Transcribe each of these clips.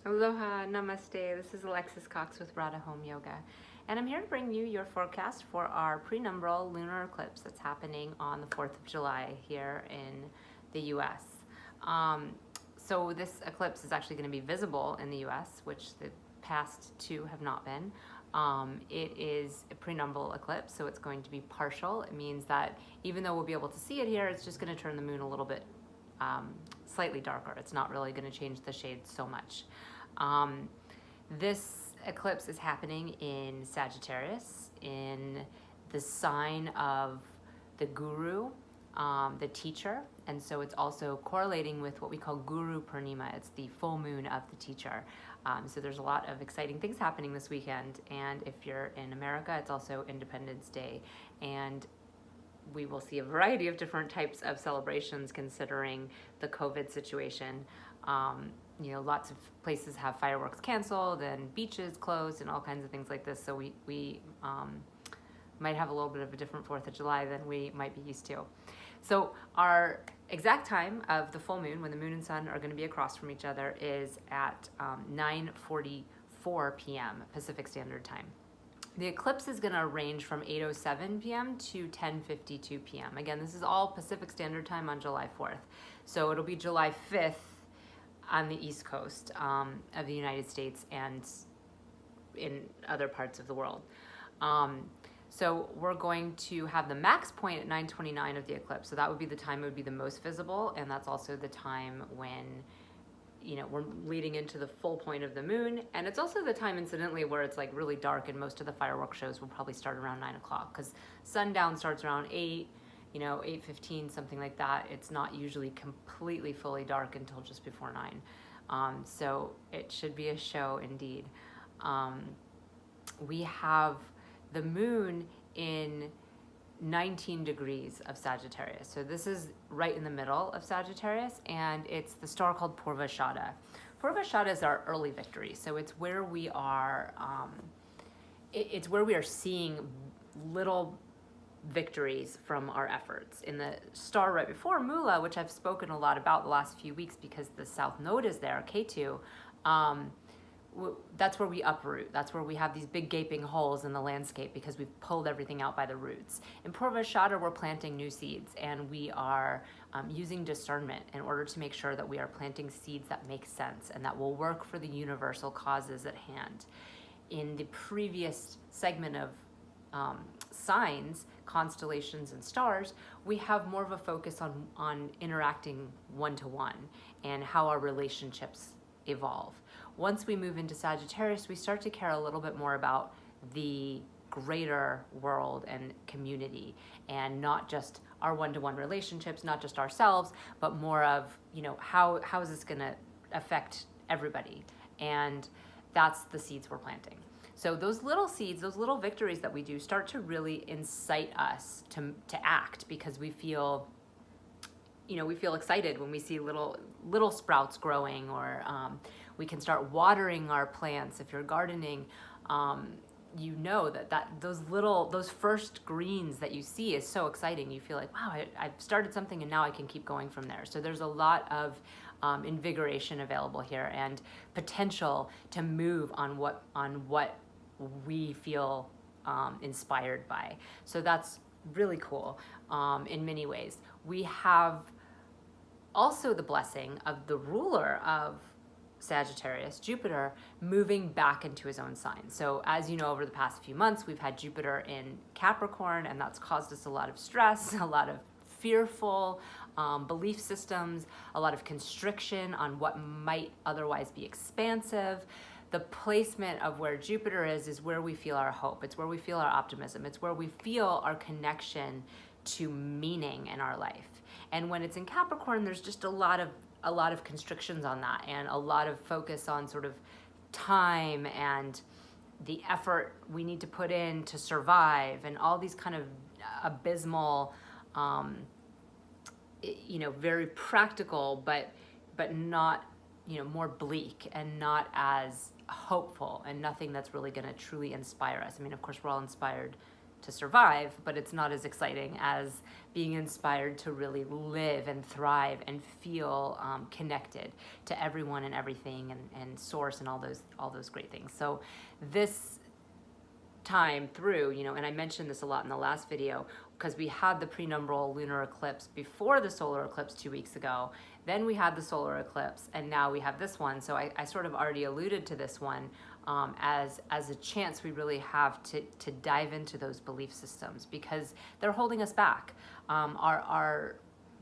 Aloha, namaste. This is Alexis Cox with Radha Home Yoga, and I'm here to bring you your forecast for our prenumbral lunar eclipse that's happening on the 4th of July here in the US. So this eclipse is actually going to be visible in the US, which the past two have not been. It is a prenumbral eclipse, so it's going to be partial. It means that even though we'll be able to see it here, it's just going to turn the moon a little bit slightly darker. It's not really going to change the shades so much. This eclipse is happening in Sagittarius, in the sign of the guru, the teacher, and so it's also correlating with what we call Guru Purnima. It's the full moon of the teacher. So there's a lot of exciting things happening this weekend, and if you're in America, it's also Independence Day, and we will see a variety of different types of celebrations considering the COVID situation. Lots of places have fireworks canceled and beaches closed and all kinds of things like this. So we might have a little bit of a different 4th of July than we might be used to. So our exact time of the full moon, when the moon and sun are going to be across from each other, is at 9:44 p.m. Pacific Standard Time. The eclipse is going to range from 8:07 p.m. to 10:52 p.m. Again, this is all Pacific Standard Time on July 4th. So it'll be July 5th on the East Coast of the United States and in other parts of the world. So we're going to have the max point at 9:29 of the eclipse. So that would be the time it would be the most visible, and that's also the time when we're leading into the full point of the moon, and it's also the time, incidentally, where it's like really dark, and most of the fireworks shows will probably start around 9 o'clock because sundown starts around 8, 8:15, something like that. It's not usually completely fully dark until just before 9. So it should be a show indeed. We have the moon in 19 degrees of Sagittarius. So this is right in the middle of Sagittarius, and it's the star called Purvashada. Purvashada is our early victory. So it's where we are, it's where we are seeing little victories from our efforts. In the star right before Mula, which I've spoken a lot about the last few weeks because the south node is there, K2, that's where we uproot. That's where we have these big gaping holes in the landscape because we've pulled everything out by the roots. In Purvashada, we're planting new seeds, and we are using discernment in order to make sure that we are planting seeds that make sense and that will work for the universal causes at hand. In the previous segment of signs, constellations, and stars, we have more of a focus on interacting one-to-one and how our relationships evolve. Once we move into Sagittarius, we start to care a little bit more about the greater world and community, and not just our one-to-one relationships, not just ourselves, but more of, how is this going to affect everybody? And that's the seeds we're planting. So those little seeds, those little victories that we do start to really incite us to act, because we feel excited when we see little sprouts growing, or we can start watering our plants. If you're gardening, those first greens that you see is so exciting. You feel like, wow, I've started something and now I can keep going from there. So there's a lot of invigoration available here and potential to move on what we feel inspired by. So that's really cool in many ways. We have also the blessing of the ruler of Sagittarius, Jupiter, moving back into his own sign. So as you know, over the past few months, we've had Jupiter in Capricorn, and that's caused us a lot of stress, a lot of fearful belief systems, a lot of constriction on what might otherwise be expansive. The placement of where Jupiter is where we feel our hope. It's where we feel our optimism. It's where we feel our connection to meaning in our life. And when it's in Capricorn, there's just a lot of constrictions on that, and a lot of focus on sort of time and the effort we need to put in to survive, and all these kind of abysmal, very practical, but not, more bleak and not as hopeful, and nothing that's really going to truly inspire us. I mean, of course, we're all inspired to survive, but it's not as exciting as being inspired to really live and thrive and feel connected to everyone and everything, and source and all those great things. So this time through, and I mentioned this a lot in the last video, because we had the prenumbral lunar eclipse before the solar eclipse 2 weeks ago, then we had the solar eclipse, and now we have this one. So I sort of already alluded to this one as a chance we really have to dive into those belief systems, because they're holding us back. Our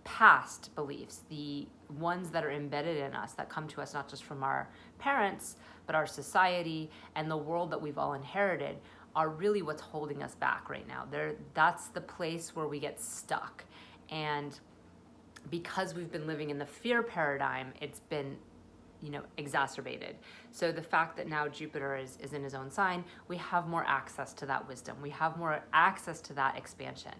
past beliefs, the ones that are embedded in us, that come to us not just from our parents, but our society and the world that we've all inherited, are really what's holding us back right now. That's the place where we get stuck. And because we've been living in the fear paradigm, it's been exacerbated. So the fact that now Jupiter is in his own sign, we have more access to that wisdom. We have more access to that expansion.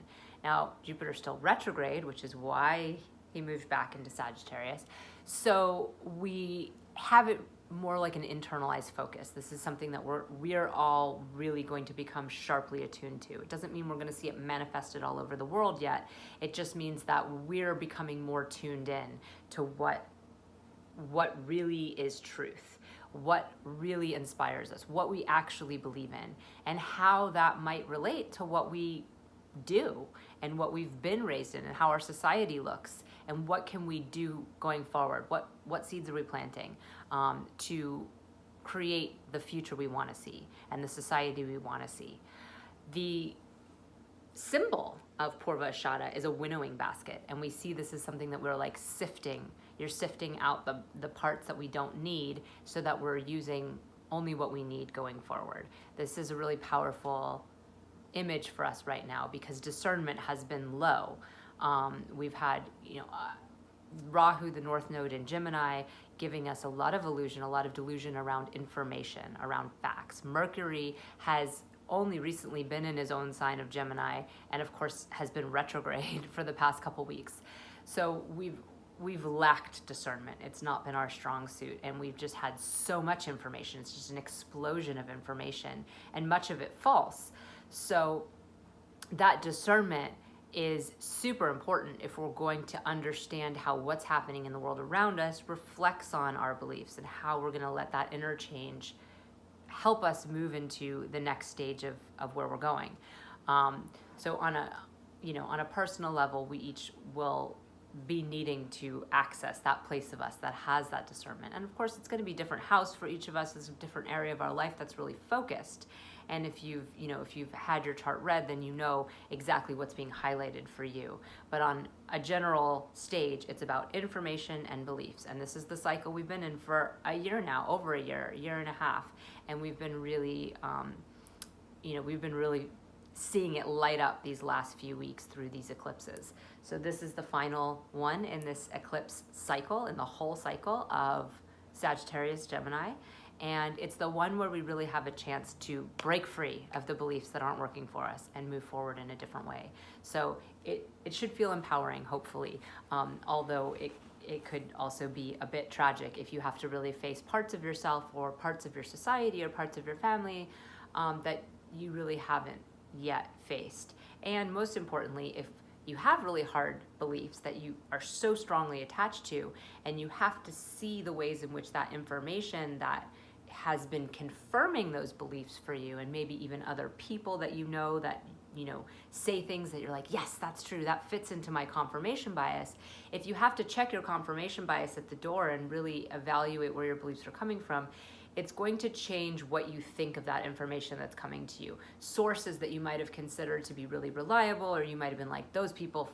Now, Jupiter's still retrograde, which is why he moved back into Sagittarius. So we have it more like an internalized focus. This is something that we're all really going to become sharply attuned to. It doesn't mean we're going to see it manifested all over the world yet. It just means that we're becoming more tuned in to what really is truth, what really inspires us, what we actually believe in, and how that might relate to what we do and what we've been raised in and how our society looks, and what can we do going forward, what seeds are we planting to create the future we want to see and the society we want to see. The symbol of Purva Ashada is a winnowing basket, and we see this as something that we're like sifting. You're sifting out the parts that we don't need so that we're using only what we need going forward. This is a really powerful image for us right now, because discernment has been low. We've had, Rahu, the North Node in Gemini, giving us a lot of illusion, a lot of delusion around information, around facts. Mercury has only recently been in his own sign of Gemini, and of course has been retrograde for the past couple weeks. So we've lacked discernment. It's not been our strong suit, and we've just had so much information. It's just an explosion of information, and much of it false. So that discernment is super important if we're going to understand how what's happening in the world around us reflects on our beliefs, and how we're going to let that interchange help us move into the next stage of where we're going. So on a personal level, we each will be needing to access that place of us that has that discernment. And of course, it's going to be a different house for each of us. It's a different area of our life that's really focused. And if you've had your chart read, then you know exactly what's being highlighted for you. But on a general stage, it's about information and beliefs. And this is the cycle we've been in for a year now, over a year and a half. And we've been really, seeing it light up these last few weeks through these eclipses. So this is the final one in this eclipse cycle, in the whole cycle of Sagittarius, Gemini. And it's the one where we really have a chance to break free of the beliefs that aren't working for us and move forward in a different way. So it should feel empowering, hopefully, although it could also be a bit tragic if you have to really face parts of yourself or parts of your society or parts of your family that you really haven't yet faced. And most importantly, if you have really hard beliefs that you are so strongly attached to, and you have to see the ways in which that information that has been confirming those beliefs for you, and maybe even other people that that say things that you're like, yes, that's true, that fits into my confirmation bias. If you have to check your confirmation bias at the door and really evaluate where your beliefs are coming from, it's going to change what you think of that information that's coming to you. Sources that you might have considered to be really reliable, or you might have been like, those people,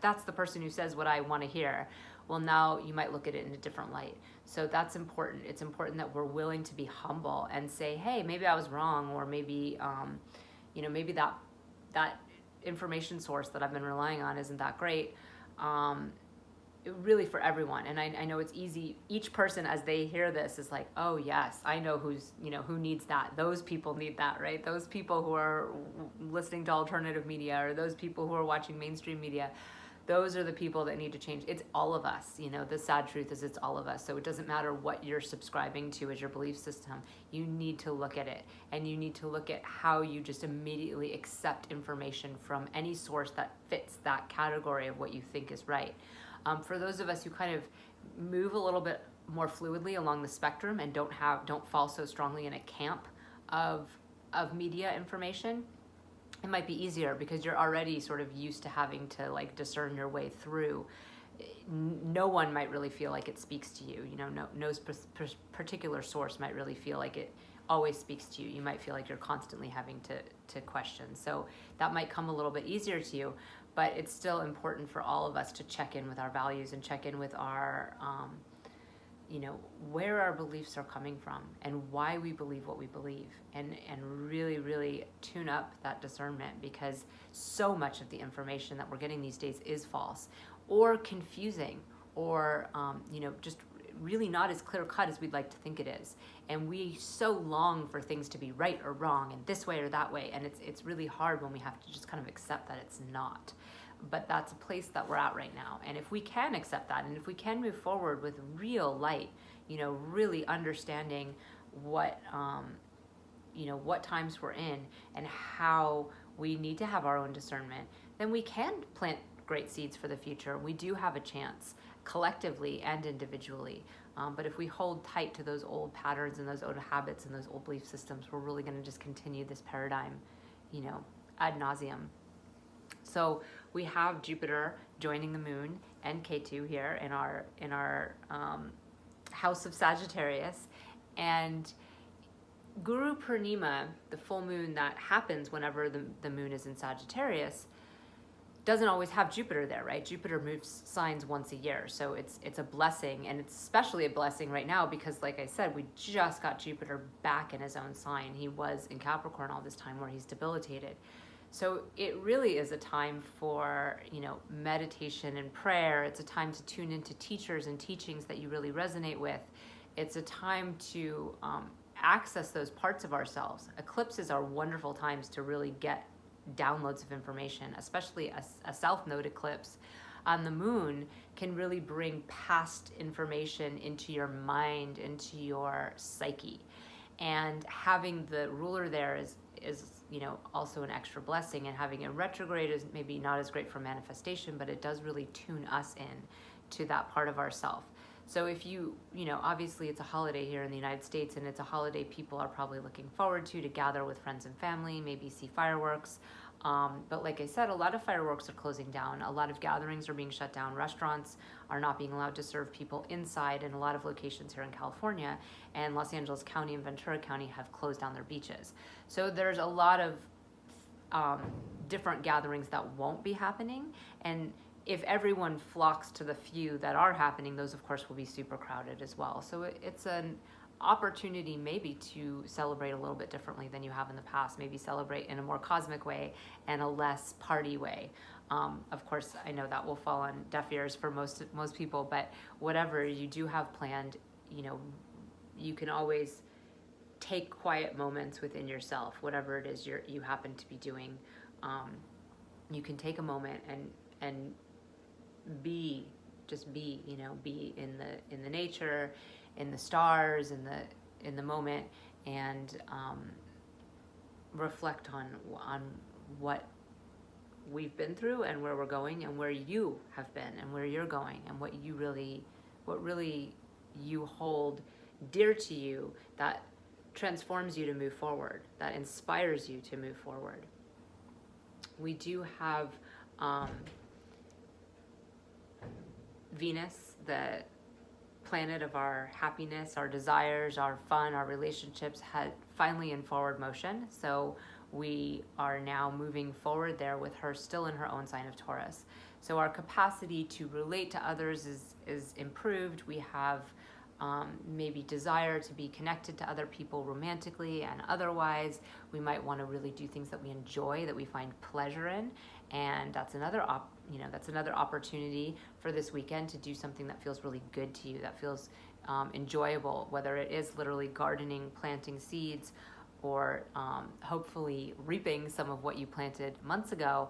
that's the person who says what I want to hear. Well, now you might look at it in a different light. So that's important. It's important that we're willing to be humble and say, hey, maybe I was wrong, or maybe, maybe that information source that I've been relying on isn't that great. Really for everyone. And I know it's easy. Each person, as they hear this, is like, oh yes, I know who needs that. Those people need that, right? Those people who are listening to alternative media, or those people who are watching mainstream media, those are the people that need to change. It's all of us. The sad truth is it's all of us. So it doesn't matter what you're subscribing to as your belief system. You need to look at it, and you need to look at how you just immediately accept information from any source that fits that category of what you think is right. For those of us who kind of move a little bit more fluidly along the spectrum and don't fall so strongly in a camp of media information, it might be easier because you're already sort of used to having to like discern your way through. No one might really feel like it speaks to you. No particular source might really feel like it always speaks to you. You might feel like you're constantly having to question. So that might come a little bit easier to you, but it's still important for all of us to check in with our values and check in with our where our beliefs are coming from and why we believe what we believe, and really, really tune up that discernment, because so much of the information that we're getting these days is false or confusing or, just really not as clear cut as we'd like to think it is. And we so long for things to be right or wrong and this way or that way. And it's really hard when we have to just kind of accept that it's not. But that's a place that we're at right now. And if we can accept that, and if we can move forward with real light, really understanding what times we're in and how we need to have our own discernment, then we can plant great seeds for the future. We do have a chance collectively and individually. But if we hold tight to those old patterns and those old habits and those old belief systems, we're really going to just continue this paradigm, ad nauseum. So we have Jupiter joining the moon and Ketu here in our house of Sagittarius, and Guru Purnima, the full moon that happens whenever the moon is in Sagittarius, doesn't always have Jupiter there, right? Jupiter moves signs once a year, so it's a blessing, and it's especially a blessing right now because, like I said, we just got Jupiter back in his own sign. He was in Capricorn all this time where he's debilitated. So it really is a time for, meditation and prayer. It's a time to tune into teachers and teachings that you really resonate with. It's a time to access those parts of ourselves. Eclipses are wonderful times to really get downloads of information, especially a South Node eclipse on the moon can really bring past information into your mind, into your psyche. And having the ruler there is also an extra blessing, and having a retrograde is maybe not as great for manifestation, but it does really tune us in to that part of ourself. So if obviously it's a holiday here in the United States, and it's a holiday people are probably looking forward to gather with friends and family, maybe see fireworks. But like I said, a lot of fireworks are closing down. A lot of gatherings are being shut down. Restaurants are not being allowed to serve people inside in a lot of locations here in California. And Los Angeles County and Ventura County have closed down their beaches. So there's a lot of different gatherings that won't be happening. And if everyone flocks to the few that are happening, those of course will be super crowded as well. So it's an opportunity maybe to celebrate a little bit differently than you have in the past, maybe celebrate in a more cosmic way and a less party way. Of course, I know that will fall on deaf ears for most people, but whatever you do have planned, you can always take quiet moments within yourself, whatever it is you happen to be doing. You can take a moment and be in the nature, in the stars, in the moment, and reflect on what we've been through and where we're going and where you have been and where you're going and what really you hold dear to you that transforms you to move forward, that inspires you to move forward. We do have Venus, the planet of our happiness, our desires, our fun, our relationships, had finally in forward motion. So we are now moving forward there with her still in her own sign of Taurus. So our capacity to relate to others is improved. We have maybe desire to be connected to other people romantically and otherwise. We might want to really do things that we enjoy, that we find pleasure in, and that's another opportunity for this weekend to do something that feels really good to you, that feels enjoyable, whether it is literally gardening, planting seeds, or hopefully reaping some of what you planted months ago,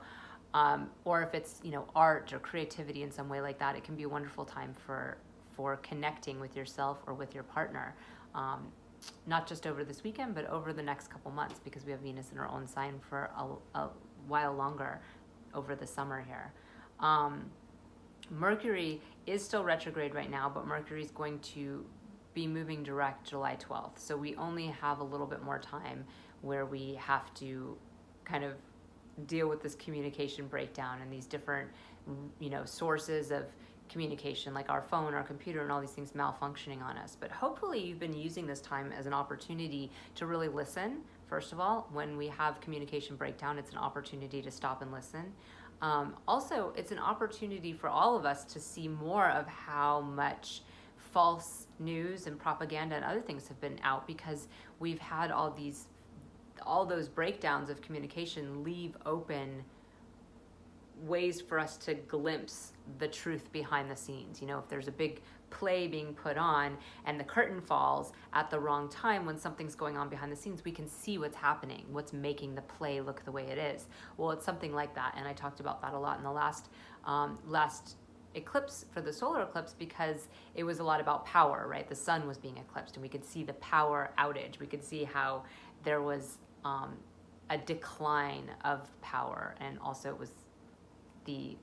or if it's, art or creativity in some way like that, it can be a wonderful time for connecting with yourself or with your partner. Not just over this weekend, but over the next couple months, because we have Venus in our own sign for a while longer over the summer here. Mercury is still retrograde right now, but Mercury is going to be moving direct July 12th. So we only have a little bit more time where we have to kind of deal with this communication breakdown and these different, sources of communication, like our phone, our computer, and all these things malfunctioning on us. But hopefully you've been using this time as an opportunity to really listen. First of all, when we have communication breakdown, it's an opportunity to stop and listen. Also, it's an opportunity for all of us to see more of how much false news and propaganda and other things have been out, because we've had all those breakdowns of communication leave open ways for us to glimpse the truth behind the scenes. If there's a big play being put on and the curtain falls at the wrong time when something's going on behind the scenes, we can see what's happening, what's making the play look the way it is. Well, it's something like that, and I talked about that a lot in the last eclipse, for the solar eclipse, because it was a lot about power, right? The sun was being eclipsed, and we could see the power outage. We could see how there was a decline of power, and also it was the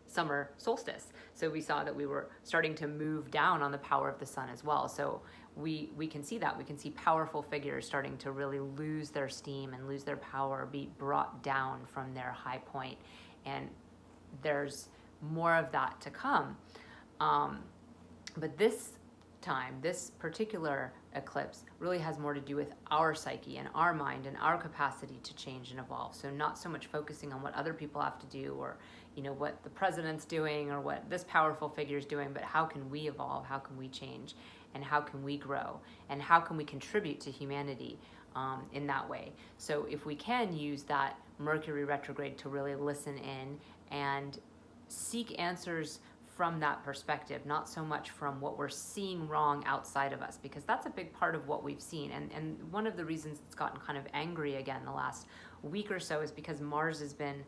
summer solstice. So we saw that we were starting to move down on the power of the sun as well. So we can see that. We can see powerful figures starting to really lose their steam and lose their power, be brought down from their high point. And there's more of that to come. But this time, this particular eclipse really has more to do with our psyche and our mind and our capacity to change and evolve. So not so much focusing on what other people have to do, or what the president's doing, or what this powerful figure is doing, but how can we evolve, how can we change, and how can we grow, and how can we contribute to humanity in that way. So if we can use that Mercury retrograde to really listen in and seek answers from that perspective, not so much from what we're seeing wrong outside of us, because that's a big part of what we've seen. And one of the reasons it's gotten kind of angry again the last week or so is because Mars has been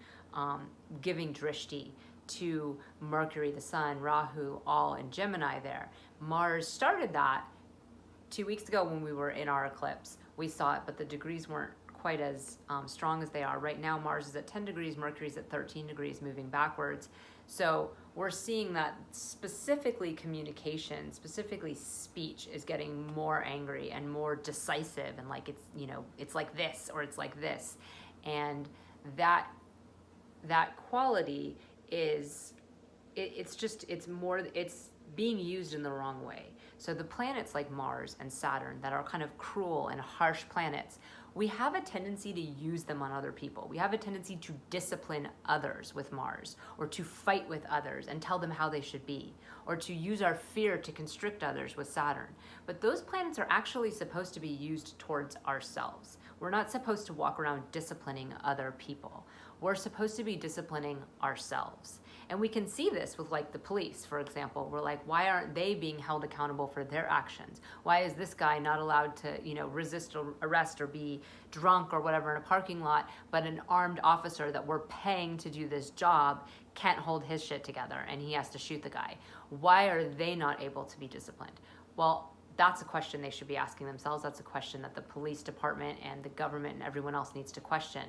giving drishti to Mercury, the Sun, Rahu, all in Gemini there. Mars started that 2 weeks ago when we were in our eclipse. We saw it, but the degrees weren't quite as strong as they are. Right now, Mars is at 10 degrees, Mercury's at 13 degrees, moving backwards. So we're seeing that specifically communication, specifically speech, is getting more angry and more decisive, and like it's like this or it's like this. And that quality is, it's being used in the wrong way. So the planets like Mars and Saturn that are kind of cruel and harsh planets, we have a tendency to use them on other people. We have a tendency to discipline others with Mars, or to fight with others and tell them how they should be, or to use our fear to constrict others with Saturn. But those planets are actually supposed to be used towards ourselves. We're not supposed to walk around disciplining other people. We're supposed to be disciplining ourselves. And we can see this with like the police, for example. We're like, why aren't they being held accountable for their actions? Why is this guy not allowed to, resist or arrest or be drunk or whatever in a parking lot, but an armed officer that we're paying to do this job can't hold his shit together and he has to shoot the guy? Why are they not able to be disciplined? Well, that's a question they should be asking themselves. That's a question that the police department and the government and everyone else needs to question.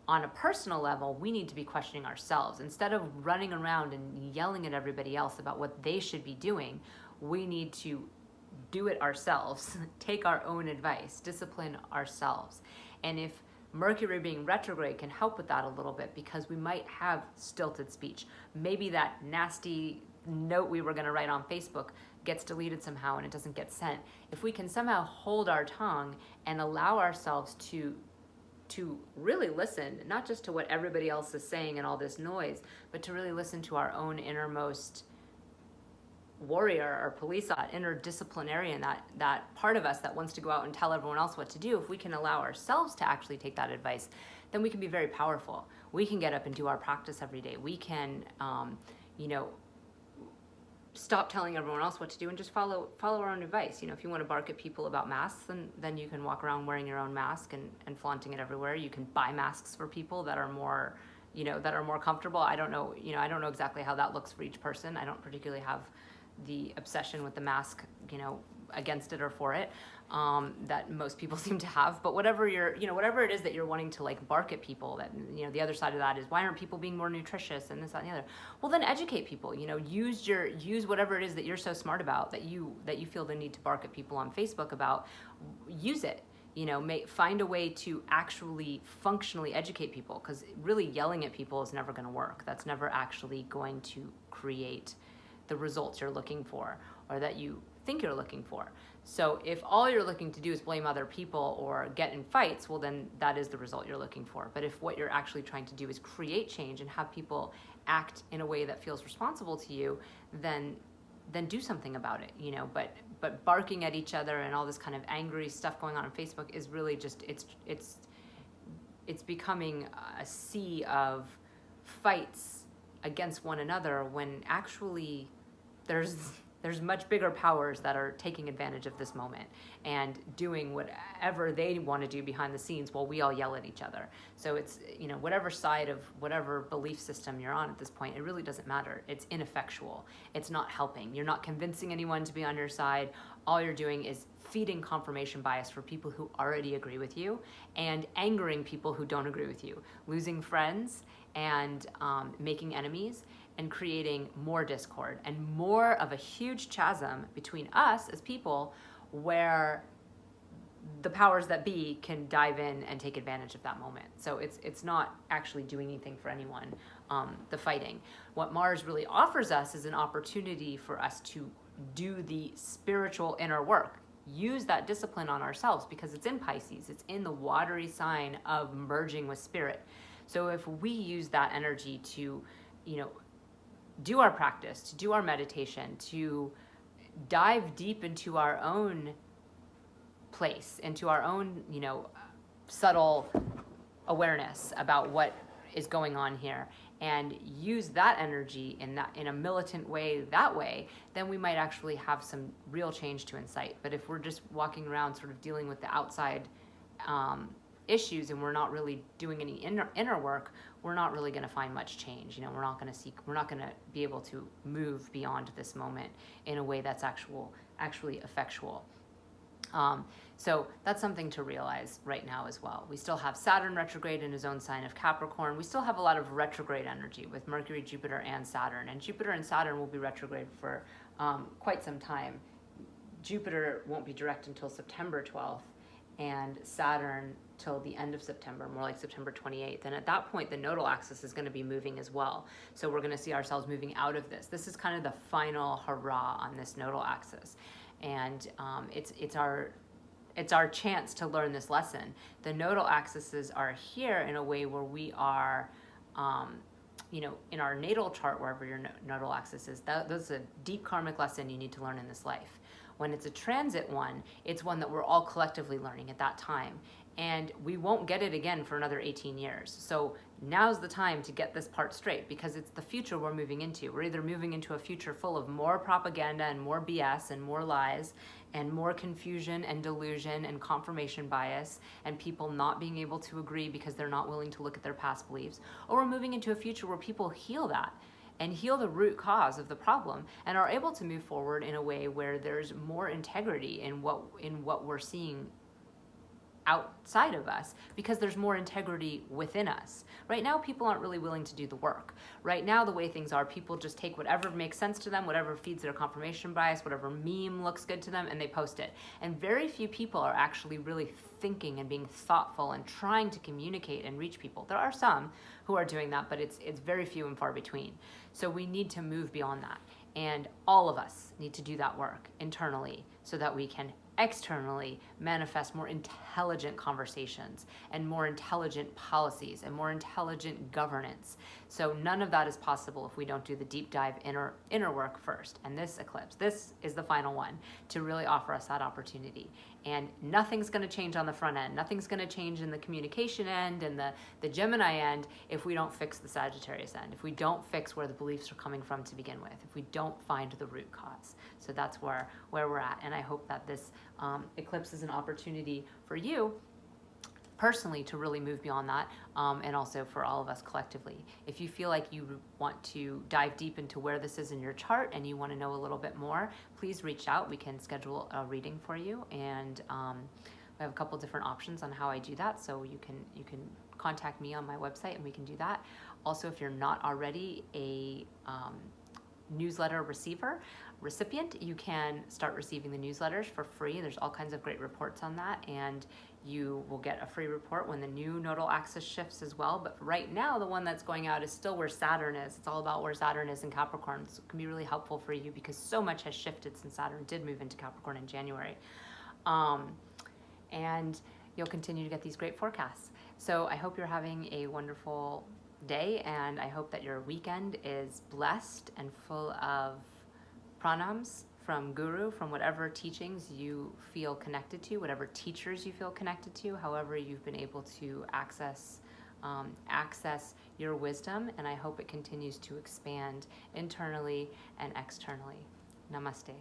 On a personal level, we need to be questioning ourselves. Instead of running around and yelling at everybody else about what they should be doing, we need to do it ourselves, take our own advice, discipline ourselves. And if Mercury being retrograde can help with that a little bit, because we might have stilted speech. Maybe that nasty note we were going to write on Facebook gets deleted somehow and it doesn't get sent. If we can somehow hold our tongue and allow ourselves to really listen, not just to what everybody else is saying and all this noise, but to really listen to our own innermost warrior or police, that inner disciplinarian, that part of us that wants to go out and tell everyone else what to do. If we can allow ourselves to actually take that advice, then we can be very powerful. We can get up and do our practice every day. We can, stop telling everyone else what to do and just follow our own advice. If you want to bark at people about masks, then you can walk around wearing your own mask and flaunting it everywhere. You can buy masks for people that are more that are more comfortable. I don't know, I don't know exactly how that looks for each person. I don't particularly have the obsession with the mask, against it or for it, that most people seem to have. But whatever whatever it is that you're wanting to like bark at people, that, the other side of that is, why aren't people being more nutritious and this, that, and the other? Well, then educate people, use whatever it is that you're so smart about, that you feel the need to bark at people on Facebook about, use it. Find a way to actually functionally educate people, because really yelling at people is never going to work. That's never actually going to create the results you're looking for, or that you think you're looking for. So if all you're looking to do is blame other people or get in fights, well, then that is the result you're looking for. But if what you're actually trying to do is create change and have people act in a way that feels responsible to you, then do something about it, but barking at each other and all this kind of angry stuff going on Facebook is really just, it's becoming a sea of fights against one another, when actually there's much bigger powers that are taking advantage of this moment and doing whatever they want to do behind the scenes while we all yell at each other. So it's, whatever side of whatever belief system you're on at this point, it really doesn't matter. It's ineffectual. It's not helping. You're not convincing anyone to be on your side. All you're doing is feeding confirmation bias for people who already agree with you, and angering people who don't agree with you, losing friends, and making enemies, and creating more discord and more of a huge chasm between us as people, where the powers that be can dive in and take advantage of that moment. So it's not actually doing anything for anyone, the fighting. What Mars really offers us is an opportunity for us to do the spiritual inner work. Use that discipline on ourselves, because it's in Pisces. It's in the watery sign of merging with spirit. So if we use that energy to, do our practice, to do our meditation, to dive deep into our own place, into our own, subtle awareness about what is going on here, and use that energy in a militant way that way, then we might actually have some real change to incite. But if we're just walking around sort of dealing with the outside issues, and we're not really doing any inner work, we're not really going to find much change. We're not going to be able to move beyond this moment in a way that's actually effectual. So that's something to realize right now as well. We still have Saturn retrograde in his own sign of Capricorn. We still have a lot of retrograde energy with Mercury, Jupiter, and Saturn. And Jupiter and Saturn will be retrograde for quite some time. Jupiter won't be direct until September 12th, and Saturn till the end of September, more like September 28th. And at that point, the nodal axis is going to be moving as well. So we're going to see ourselves moving out of this. This is kind of the final hurrah on this nodal axis. And it's our chance to learn this lesson. The nodal axes are here in a way where we are, in our natal chart, wherever your nodal axis is, that's a deep karmic lesson you need to learn in this life. When it's a transit one, it's one that we're all collectively learning at that time. And we won't get it again for another 18 years. So now's the time to get this part straight, because it's the future we're moving into. We're either moving into a future full of more propaganda and more BS and more lies and more confusion and delusion and confirmation bias and people not being able to agree because they're not willing to look at their past beliefs, or we're moving into a future where people heal that and heal the root cause of the problem and are able to move forward in a way where there's more integrity in what we're seeing outside of us, because there's more integrity within us. Right now, people aren't really willing to do the work. Right now, the way things are, people just take whatever makes sense to them, whatever feeds their confirmation bias, whatever meme looks good to them, and they post it. And very few people are actually really thinking and being thoughtful and trying to communicate and reach people. There are some who are doing that, but it's very few and far between. So we need to move beyond that. And all of us need to do that work internally so that we can externally manifest more intelligent conversations and more intelligent policies and more intelligent governance. So none of that is possible if we don't do the deep dive inner work first. And this eclipse, this is the final one to really offer us that opportunity. And nothing's going to change on the front end. Nothing's going to change in the communication end and the Gemini end if we don't fix the Sagittarius end, if we don't fix where the beliefs are coming from to begin with, if we don't find the root cause. So that's where we're at. And I hope that this eclipse is an opportunity for you personally to really move beyond that, and also for all of us collectively. If you feel like you want to dive deep into where this is in your chart and you want to know a little bit more, please reach out. We can schedule a reading for you, and we have a couple different options on how I do that, so you can contact me on my website and we can do that. Also, if you're not already a newsletter recipient, you can start receiving the newsletters for free. There's all kinds of great reports on that, and you will get a free report when the new nodal axis shifts as well. But right now, the one that's going out is still where Saturn is. It's all about where Saturn is in Capricorn. So it can be really helpful for you because so much has shifted since Saturn did move into Capricorn in January. And you'll continue to get these great forecasts. So I hope you're having a wonderful day, and I hope that your weekend is blessed and full of pranams from Guru, from whatever teachings you feel connected to, whatever teachers you feel connected to, however you've been able to access your wisdom, and I hope it continues to expand internally and externally. Namaste.